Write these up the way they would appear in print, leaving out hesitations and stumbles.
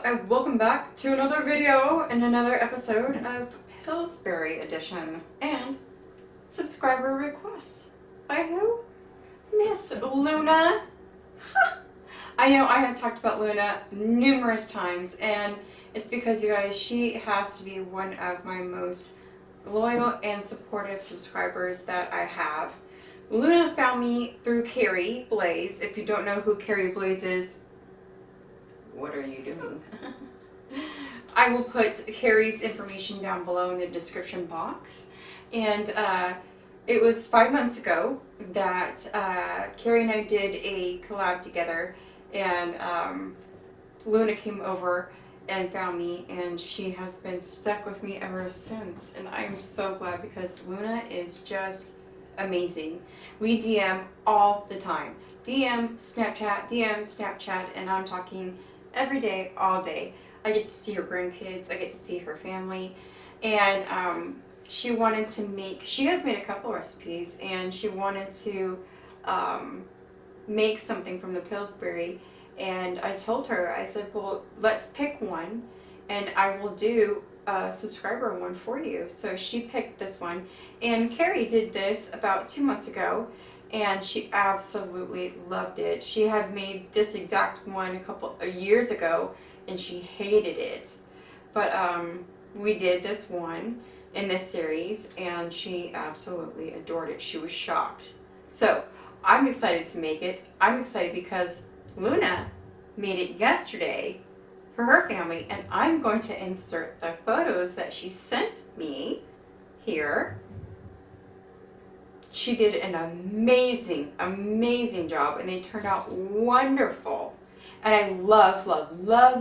and welcome back to another video and another episode of Pillsbury Edition and subscriber request. By who? Miss Luna. I know I have talked about Luna numerous times, and it's because, you guys, she has to be one of my most loyal and supportive subscribers that I have. Luna found me through Kerrie, Blaise. If you don't know who Kerrie Blaise is, what are you doing? I will put Kerrie's information down below in the description box. And it was 5 months ago that Kerrie and I did a collab together, and Luna came over and found me, and she has been stuck with me ever since. And I'm so glad, because Luna is just amazing. We DM all the time. DM, Snapchat, and I'm talking every day, all day. I get to see her grandkids, I get to see her family, and she wanted to make, she has made a couple recipes, and she wanted to make something from the Pillsbury, and I told her, I said, well, let's pick one, and I will do a subscriber one for you. So she picked this one, and Kerrie did this about 2 months ago, and she absolutely loved it. She had made this exact one a couple of years ago, and she hated it. But we did this one in this series, and she absolutely adored it. She was shocked. So I'm excited to make it. I'm excited because Luna made it yesterday for her family, and I'm going to insert the photos that she sent me here. She did an amazing job, and they turned out wonderful. And I love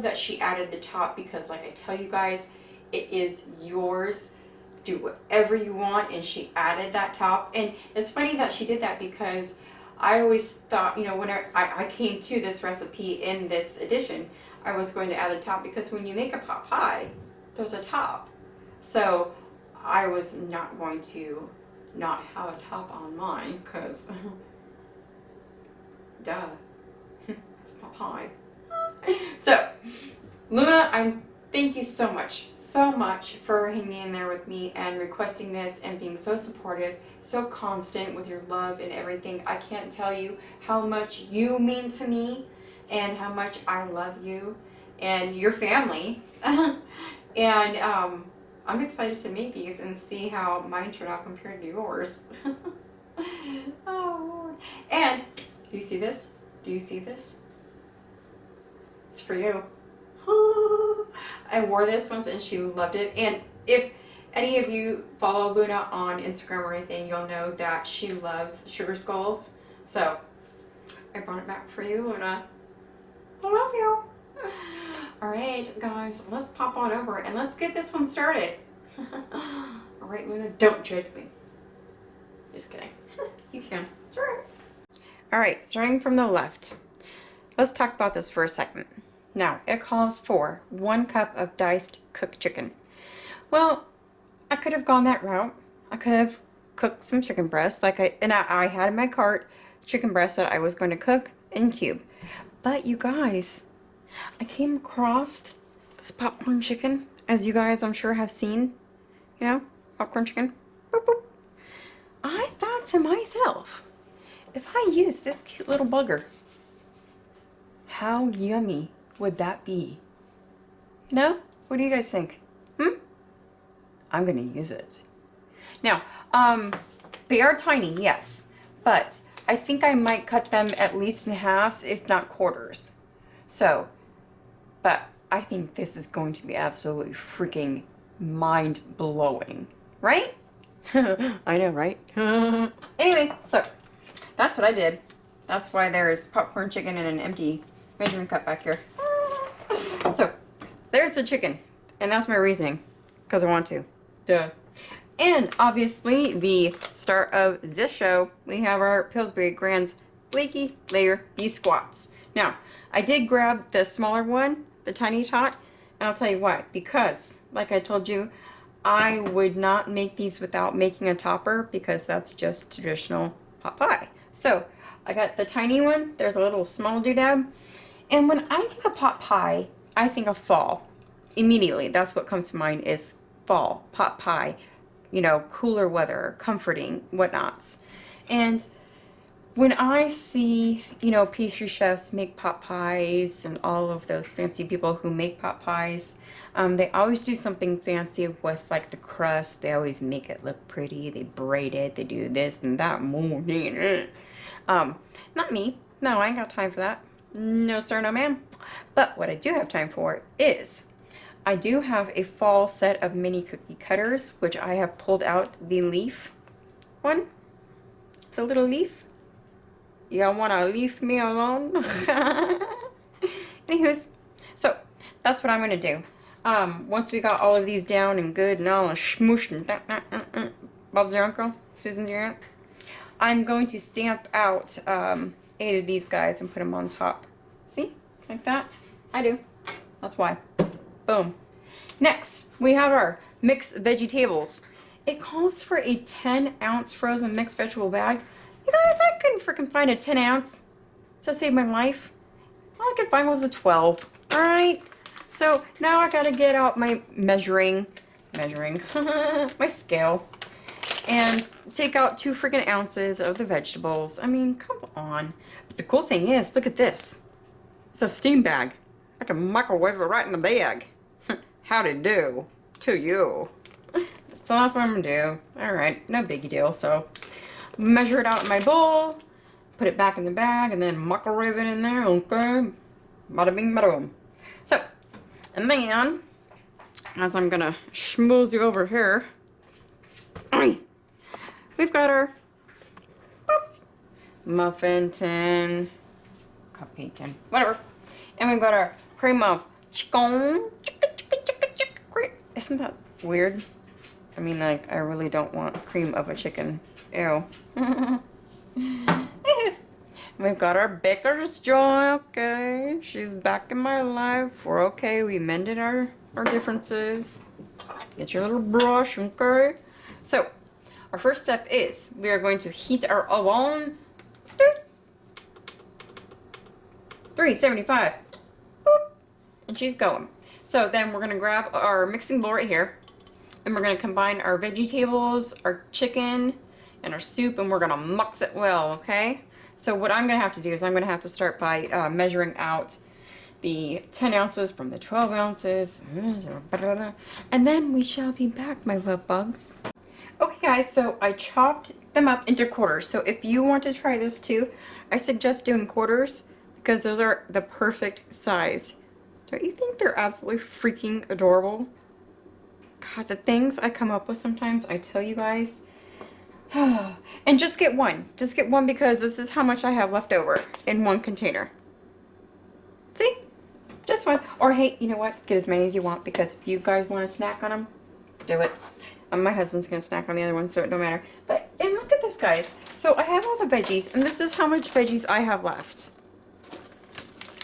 that she added the top, because like I tell you guys, it is yours. Do whatever you want, and she added that top. And it's funny that she did that, because I always thought, you know, when I came to this recipe in this edition, I was going to add the top, because when you make a pot pie, there's a top. So I was not going to not have a top on mine, because duh, it's a pot pie. So Luna, I thank you so much for hanging in there with me and requesting this and being so supportive, so constant with your love and everything. I can't tell you how much you mean to me and how much I love you and your family. And I'm excited to make these and see how mine turn out compared to yours. Oh Lord. And do you see this? Do you see this? It's for you. I wore this once and she loved it. And if any of you follow Luna on Instagram or anything, you'll know that she loves sugar skulls. So I brought it back for you, Luna. I love you. Alright guys, let's pop on over and let's get this one started. Alright Luna, don't judge me. Just kidding. You can. It's alright. Alright, starting from the left. Let's talk about this for a second. Now, it calls for 1 cup of diced cooked chicken. Well, I could have gone that route. I could have cooked some chicken breast, like I had in my cart chicken breast that I was going to cook in cube. But you guys, I came across this popcorn chicken, as you guys I'm sure have seen. You know, popcorn chicken. Boop, boop. I thought to myself, if I use this cute little bugger, how yummy would that be? You know? What do you guys think? I'm gonna use it. Now, they are tiny, yes, but I think I might cut them at least in halves, if not quarters. So, but I think this is going to be absolutely freaking mind-blowing, right? I know, right? Anyway, so that's what I did. That's why there's popcorn chicken in an empty measuring cup back here. So there's the chicken, and that's my reasoning, because I want to. Duh. And obviously the star of this show, we have our Pillsbury Grands Flaky Layer biscuits. Now, I did grab the smaller one, the tiny tot, and I'll tell you why. Because, like I told you, I would not make these without making a topper, because that's just traditional pot pie. So I got the tiny one. There's a little small doodad. And when I think of pot pie, I think of fall. Immediately, that's what comes to mind is fall, pot pie, you know, cooler weather, comforting, whatnots. And when I see, you know, pastry chefs make pot pies and all of those fancy people who make pot pies, they always do something fancy with like the crust. They always make it look pretty. They braid it. They do this and that. Not me. No, I ain't got time for that. No, sir, no, ma'am. But what I do have time for is I do have a fall set of mini cookie cutters, which I have pulled out the leaf one. It's a little leaf. Y'all want to leave me alone? Anywho's, so that's what I'm going to do. Once we got all of these down and good and all smooshed and Bob's your uncle, Susan's your aunt, I'm going to stamp out 8 of these guys and put them on top. See? Like that? I do. That's why. Boom. Next, we have our mixed veggie tables. It calls for a 10-ounce frozen mixed vegetable bag. You guys, I couldn't freaking find a 10 ounce to save my life. All I could find was a 12. Alright? So now I gotta get out my measuring, my scale, and take out 2 freaking ounces of the vegetables. I mean, come on. But the cool thing is, look at this. It's a steam bag. I can microwave it right in the bag. Howdy do to you. So that's what I'm gonna do. Alright, no biggie deal. So measure it out in my bowl, put it back in the bag, and then microwave it in there. Okay, bada bing, bada boom. So, and then, as I'm gonna schmooze you over here, we've got our boop, muffin tin, cupcake tin, whatever, and we've got our cream of chicken. Isn't that weird? I mean, like, I really don't want cream of a chicken. Ew. Anyways, we've got our baker's joy, okay? She's back in my life. We're okay. We mended our differences. Get your little brush, okay? So, our first step is we are going to heat our oven. 375. Boop. And she's going. So then we're going to grab our mixing bowl right here. And we're going to combine our vegetables, our chicken, and our soup, and we're gonna mix it well, okay? So what I'm gonna have to do is I'm gonna have to start by measuring out the 10 ounces from the 12 ounces, and then we shall be back, my love bugs. Okay guys, so I chopped them up into quarters. So if you want to try this too, I suggest doing quarters because those are the perfect size. Don't you think they're absolutely freaking adorable? God, the things I come up with sometimes, I tell you guys. And just get one. Just get one because this is how much I have left over in one container. See? Just one. Or hey, you know what? Get as many as you want because if you guys want to snack on them, do it. My husband's going to snack on the other one, so it don't matter. But, and look at this, guys. So I have all the veggies, and this is how much veggies I have left.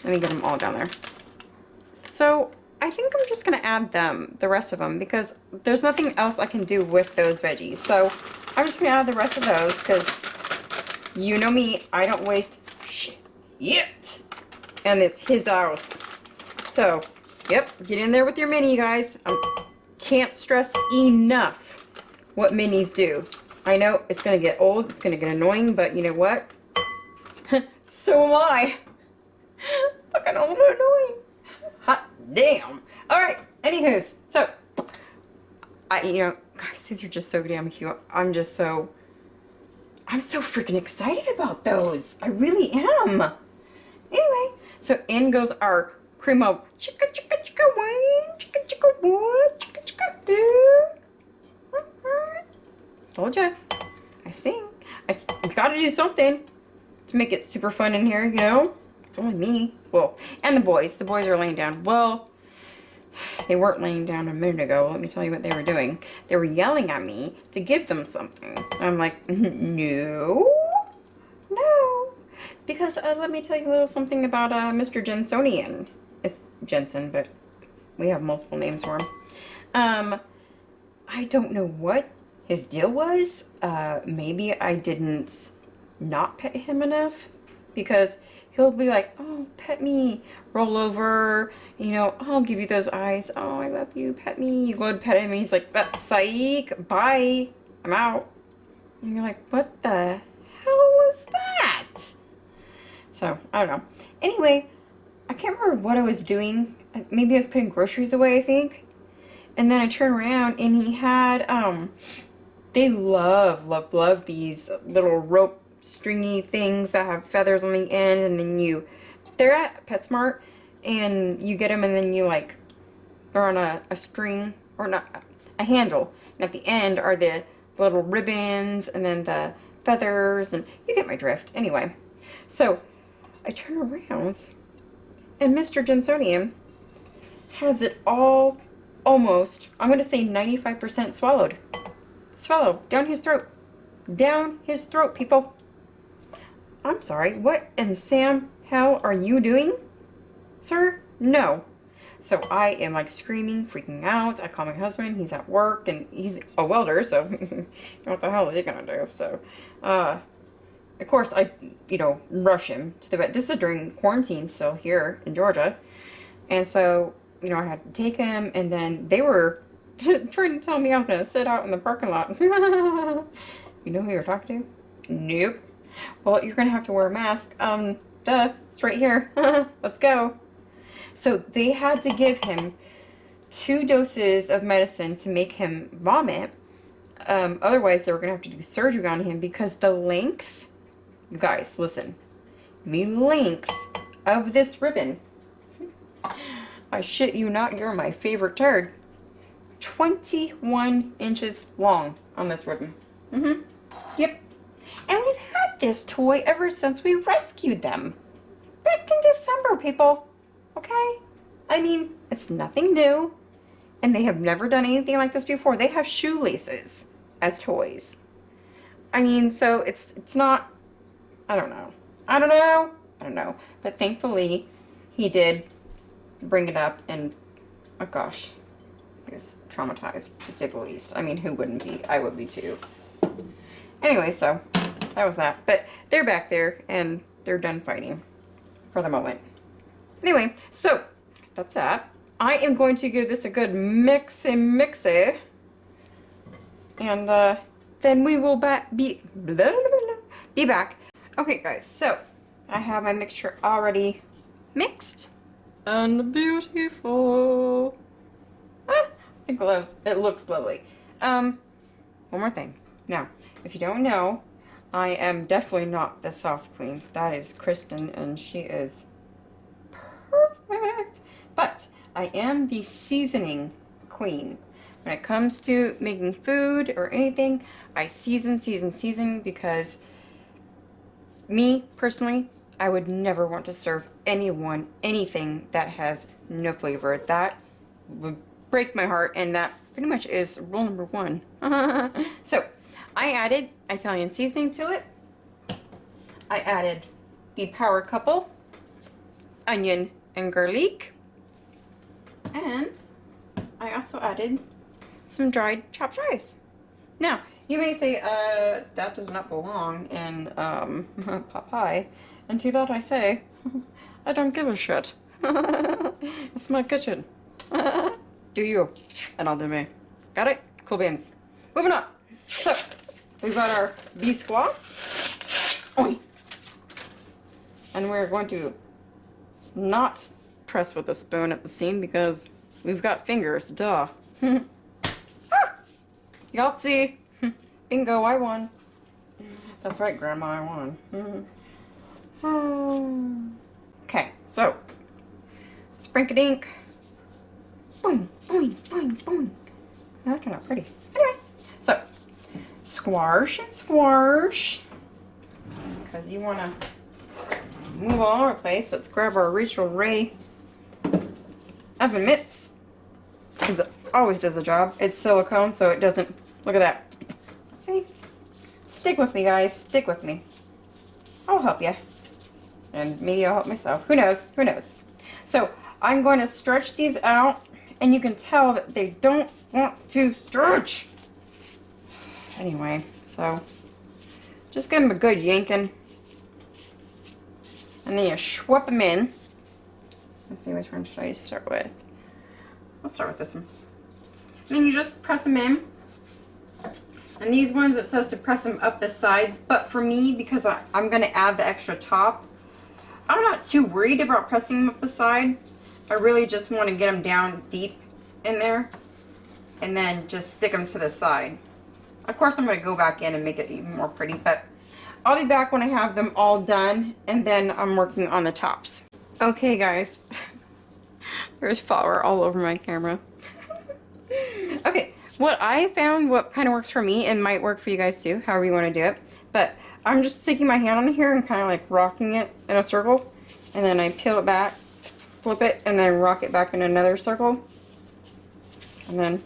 Let me get them all down there. So I think I'm just going to add the rest of them, because there's nothing else I can do with those veggies. So I'm just going to add the rest of those, because you know me, I don't waste shit. And it's his house. So, yep, get in there with your mini, guys. Can't stress enough what minis do. I know it's going to get old, it's going to get annoying, but you know what? So am I. Fucking old and annoying. Hot damn. Alright, anywho's, so, you know, guys, these are just so damn cute. I'm so freaking excited about those. I really am. Anyway, so in goes our cream of chicka chicka chicka wine, chicka chicka wood, chicka chicka do. Told ya. I sing. I gotta do something to make it super fun in here, you know? It's only me. Well, and the boys. The boys are laying down. Well, they weren't laying down a minute ago. Let me tell you what they were doing. They were yelling at me to give them something. And I'm like, no. Because let me tell you a little something about Mr. Jensonian. It's Jensen, but we have multiple names for him. I don't know what his deal was. Maybe I didn't not pet him enough, because he'll be like, oh, pet me, roll over, you know, I'll give you those eyes. Oh, I love you, pet me. You go to pet him and he's like, psych, bye, I'm out. And you're like, what the hell was that? So, I don't know. Anyway, I can't remember what I was doing. Maybe I was putting groceries away, I think. And then I turned around and he had, they love these little rope stringy things that have feathers on the end, and then they're at PetSmart, and you get them and then you like, they're on a string, or not, a handle. And at the end are the little ribbons and then the feathers, and you get my drift. Anyway, so I turn around and Mr. Jensonium has it all almost, I'm going to say 95% swallowed. Swallow down his throat. Down his throat, people. I'm sorry, what in Sam hell are you doing, sir? No. So I am like screaming, freaking out. I call my husband, he's at work, and he's a welder, so what the hell is he gonna do? So, of course, I, rush him to the vet. This is during quarantine still here in Georgia. And so, I had to take him, and then they were trying to tell me I was gonna sit out in the parking lot. You know who you're talking to? Nope. Well, you're gonna have to wear a mask. Duh, it's right here. Let's go. So they had to give him 2 doses of medicine to make him vomit. Otherwise, they were gonna have to do surgery on him because the length, you guys, listen, the length of this ribbon, I shit you not, you're my favorite turd, 21 inches long on this ribbon. Yep. And we've had this toy ever since we rescued them. Back in December, people. Okay? I mean, it's nothing new. And they have never done anything like this before. They have shoelaces as toys. I mean, so it's not, I don't know. But thankfully, he did bring it up, and oh gosh, he was traumatized, to say the least. I mean, who wouldn't be? I would be too. Anyway, so that was that. But they're back there, and they're done fighting for the moment. Anyway, so that's that. I am going to give this a good mixy. And then we will be back. Okay, guys, so I have my mixture already mixed and beautiful. It looks lovely. One more thing. Now, if you don't know, I am definitely not the sauce queen. That is Kristen, and she is perfect. But I am the seasoning queen. When it comes to making food or anything, I season because me, personally, I would never want to serve anyone anything that has no flavor. That would break my heart, and that pretty much is rule number 1. So, I added Italian seasoning to it. I added the power couple, onion and garlic, and I also added some dried chopped chives. Now, you may say, that does not belong in pot pie. And to that I say, I don't give a shit. It's my kitchen. Do you, and I'll do me. Got it? Cool beans. Moving on. So, we've got our biscuits. Oy. And we're going to not press with a spoon at the seam because we've got fingers. Duh. Yahtzee. Bingo, I won. That's right, Grandma, I won. Okay, so, sprink-a-dink. Boing, boing, boing, boing. That turned out pretty. Anyway, so, squash and squash. Because you want to move all over the place. Let's grab our Rachel Ray oven mitts. Because it always does the job. It's silicone, so it doesn't. Look at that. See? Stick with me, guys. Stick with me. I'll help you. And maybe I'll help myself. Who knows? Who knows? So, I'm going to stretch these out. And you can tell that they don't want to stretch. Anyway, so just give them a good yanking. And then you swap them in. Let's see, which one should I start with? I'll start with this one. And then you just press them in. And these ones, it says to press them up the sides. But for me, because I'm going to add the extra top, I'm not too worried about pressing them up the side. I really just want to get them down deep in there. And then just stick them to the side. Of course, I'm going to go back in and make it even more pretty. But I'll be back when I have them all done. And then I'm working on the tops. Okay, guys. There's flour all over my camera. Okay, what I found, what kind of works for me, and might work for you guys too, however you want to do it. But I'm just sticking my hand on here and kind of like rocking it in a circle. And then I peel it back, flip it, and then rock it back in another circle. And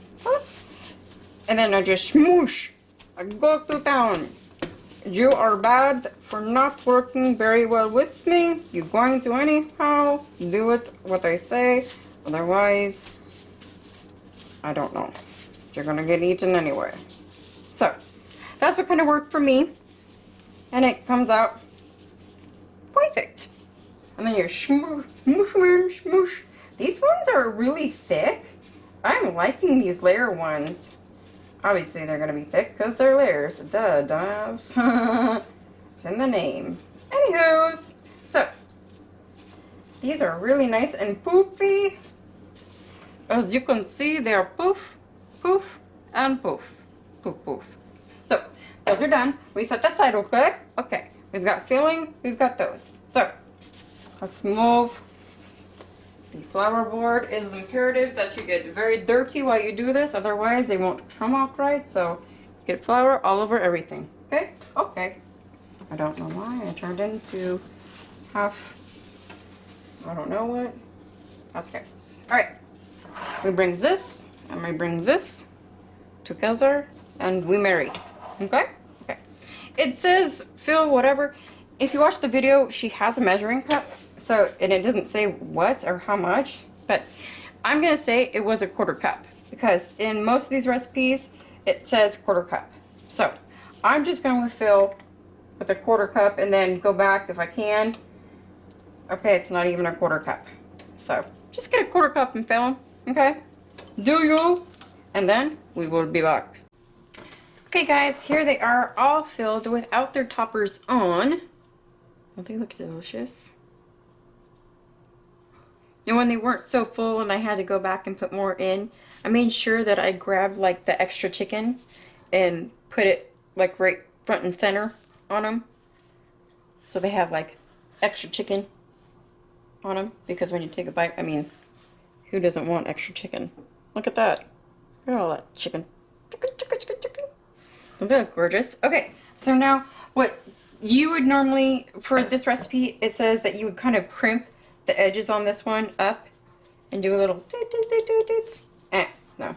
then I just smoosh. I go to town. You are bad for not working very well with me. You're going to anyhow do it what I say. Otherwise, I don't know. You're going to get eaten anyway. So, that's what kind of worked for me. And it comes out perfect. And then you smoosh, smoosh, smoosh. These ones are really thick. I'm liking these layer ones. Obviously, they're going to be thick because they're layers. Duh, dumbass. It's in the name. Anywho's, so, these are really nice and poofy. As you can see, they are poof, poof, and poof. Poof, poof. So, those are done. We set that aside real quick. Okay, we've got filling, we've got those. So, let's move. The flour board. It is imperative that you get very dirty while you do this, otherwise they won't come out right. So get flour all over everything. Okay? Okay. I don't know why I turned into half. I don't know what. That's okay. Alright. We bring this and we bring this together and we marry. Okay? Okay. It says fill whatever. If you watch the video, she has a measuring cup. So, and it doesn't say what or how much, but I'm going to say it was a 1/4 cup because in most of these recipes, it says 1/4 cup. So, I'm just going to fill with a 1/4 cup and then go back if I can. Okay, it's not even a 1/4 cup. So, just get a 1/4 cup and fill them, okay? Do you? And then we will be back. Okay guys, here they are all filled without their toppers on. Don't they look delicious? And when they weren't so full and I had to go back and put more in, I made sure that I grabbed like the extra chicken and put it like right front and center on them. So they have like extra chicken on them, because when you take a bite, I mean, who doesn't want extra chicken? Look at that. Look at all that chicken. Chicken, chicken, chicken, chicken. Don't they look gorgeous? Okay, so now what you would normally, for this recipe, it says that you would kind of crimp the edges on this one up and do a little no.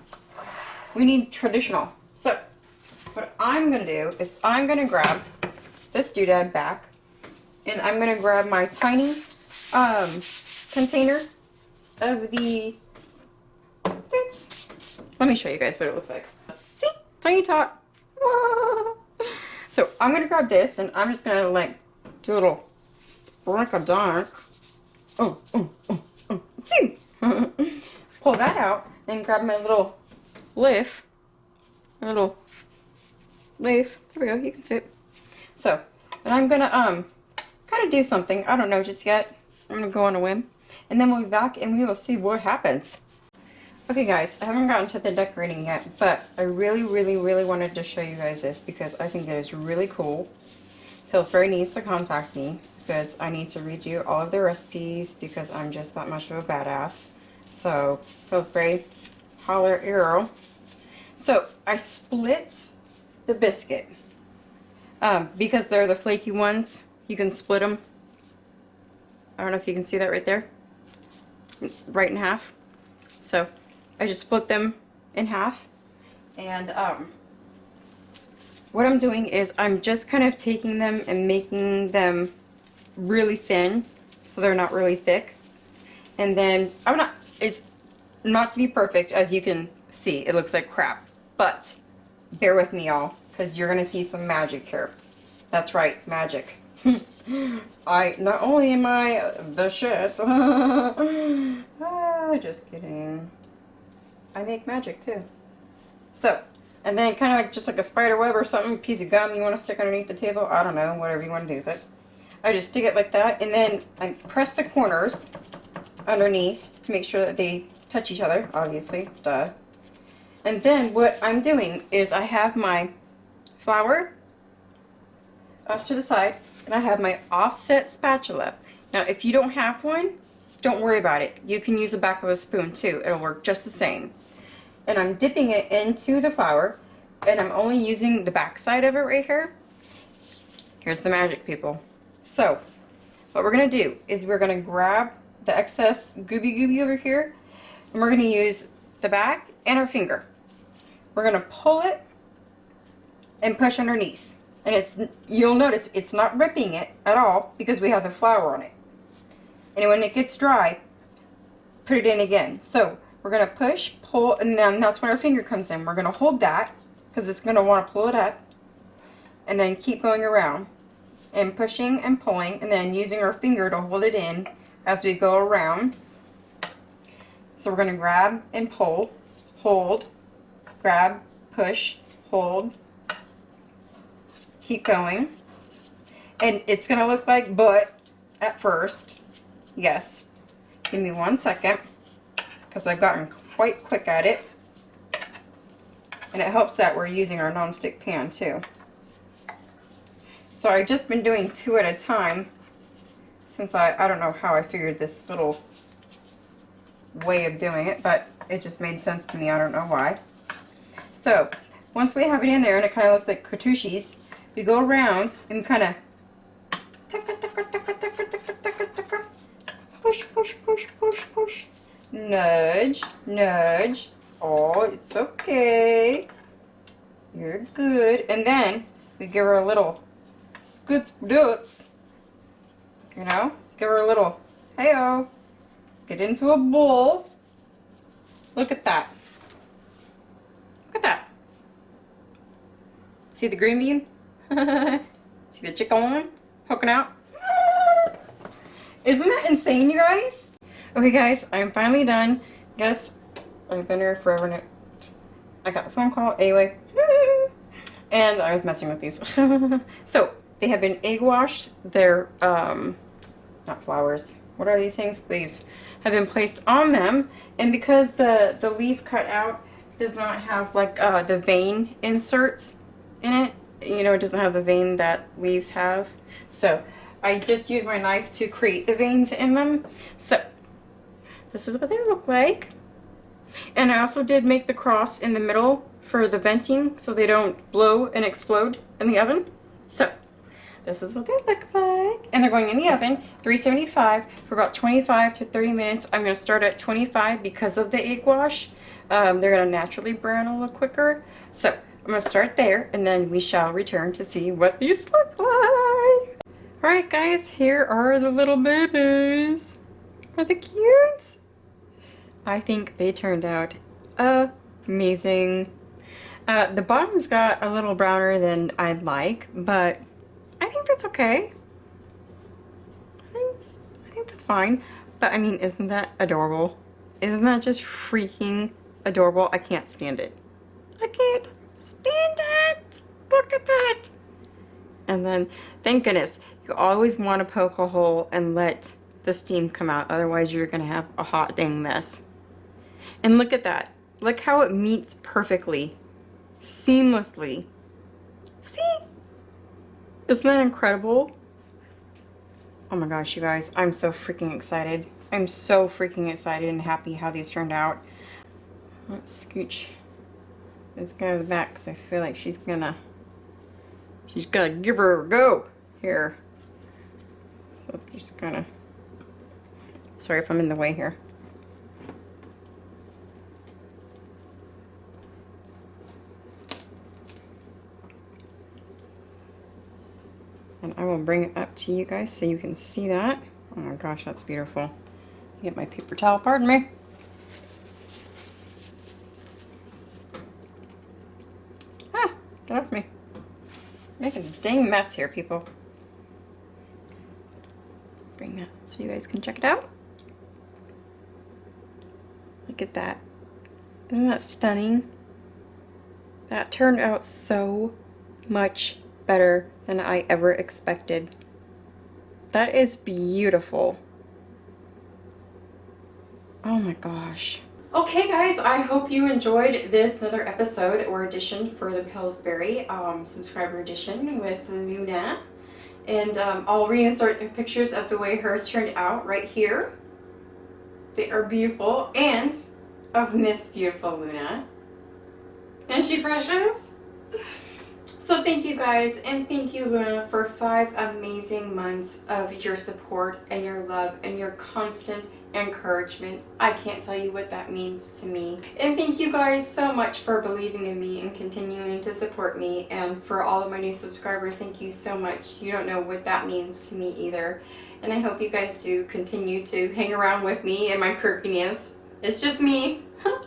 We need traditional. So what I'm going to do is I'm going to grab this doodad back and I'm going to grab my tiny container of the let me show you guys what it looks like. See? Tiny tot. So I'm going to grab this and I'm just going to like do a little sprinkle-donk. See? Pull that out and grab my little leaf. There we go, you can see it. So, then I'm gonna kind of do something. I don't know just yet. I'm gonna go on a whim. And then we'll be back and we will see what happens. Okay guys, I haven't gotten to the decorating yet, but I really wanted to show you guys this because I think it is really cool. Pillsbury needs to contact me because I need to read you all of their recipes because I'm just that much of a badass. So, Pillsbury, holler arrow. So, I split the biscuit because they're the flaky ones. You can split them. I don't know if you can see that right there. Right in half. So, I just split them in half. And what I'm doing is I'm just kind of taking them and making them really thin so they're not really thick. And then it's not to be perfect, as you can see. It looks like crap. But bear with me, y'all, because you're going to see some magic here. That's right, magic. Not only am I the shit. Just kidding. I make magic too. So, and then kind of like just like a spider web or something, a piece of gum you want to stick underneath the table. I don't know, whatever you want to do with it. I just stick it like that, and then I press the corners underneath to make sure that they touch each other, obviously, duh. And then what I'm doing is I have my flour off to the side, and I have my offset spatula. Now, if you don't have one, don't worry about it. You can use the back of a spoon too. It'll work just the same. And I'm dipping it into the flour, and I'm only using the back side of it right here. Here's the magic, people. So, what we're going to do is we're going to grab the excess gooby over here, and we're going to use the back and our finger. We're going to pull it and push underneath. And you'll notice it's not ripping it at all because we have the flour on it. And when it gets dry, put it in again. So we're going to push, pull, and then that's when our finger comes in. We're going to hold that because it's going to want to pull it up. And then keep going around and pushing and pulling, and then using our finger to hold it in as we go around. So we're going to grab and pull, hold, grab, push, hold, keep going. And it's going to look like butt at first. Yes. Give me 1 second because I've gotten quite quick at it. And it helps that we're using our nonstick pan too. So I've just been doing 2 at a time since I don't know how I figured this little way of doing it, but it just made sense to me. I don't know why. So once we have it in there and it kind of looks like cartouches, we go around and kind of push, push, push, push, push, nudge, nudge. Oh, it's okay. You're good. And then we give her a little scoots doots. You know, give her a little hey-oh. Get into a bowl. Look at that. Look at that. See the green bean? See the chicken poking out? Isn't that insane, you guys? Okay, guys, I'm finally done. Yes, I've been here forever now. I got the phone call anyway. And I was messing with these. So, they have been egg washed. They're, not flowers. What are these things? Leaves. Have been placed on them. And because the leaf cut out does not have, like, the vein inserts in it. You know, it doesn't have the vein that leaves have. So, I just used my knife to create the veins in them. So, this is what they look like. And I also did make the cross in the middle for the venting so they don't blow and explode in the oven. So, this is what they look like. And they're going in the oven, 375 for about 25 to 30 minutes. I'm going to start at 25 because of the egg wash. They're going to naturally brown a little quicker. So, I'm going to start there, and then we shall return to see what these look like. Alright guys, here are the little babies. Are they cute? I think they turned out amazing. The bottom's got a little browner than I'd like, but I think that's okay. I think that's fine. But I mean, isn't that adorable? Isn't that just freaking adorable? I can't stand it. I can't stand it! Look at that! And then, thank goodness, you always want to poke a hole and let the steam come out. Otherwise, you're going to have a hot dang mess. And look at that. Look how it meets perfectly. Seamlessly. See? Isn't that incredible? Oh my gosh, you guys. I'm so freaking excited. I'm so freaking excited and happy how these turned out. Let's scooch this guy to the back because I feel like she's gonna give her a go here. So it's just gonna, sorry if I'm in the way here. And I will bring it up to you guys so you can see that. Oh my gosh, that's beautiful. Get my paper towel, pardon me. Ah, get off me. Making a dang mess here, people. you guys can check it out. Look at that. Isn't that stunning? That turned out so much better than I ever expected. That is beautiful. Oh my gosh. Okay guys, I hope you enjoyed this another episode or edition for the Pillsbury subscriber edition with Luna. And I'll reinsert pictures of the way hers turned out right here. They are beautiful, and of Miss Beautiful Luna. And she precious? So thank you guys, and thank you Luna for 5 amazing months of your support and your love and your constant encouragement. I can't tell you what that means to me. And thank you guys so much for believing in me and continuing to support me. And for all of my new subscribers, thank you so much. You don't know what that means to me either. And I hope you guys do continue to hang around with me and my quirkiness. It's just me. I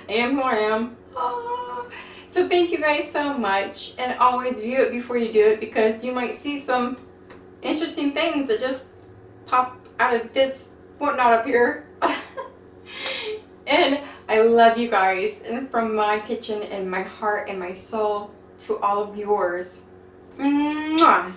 am who I am. So thank you guys so much, and always view it before you do it, because you might see some interesting things that just pop out of this whatnot up here. And I love you guys, and from my kitchen and my heart and my soul to all of yours. Mwah!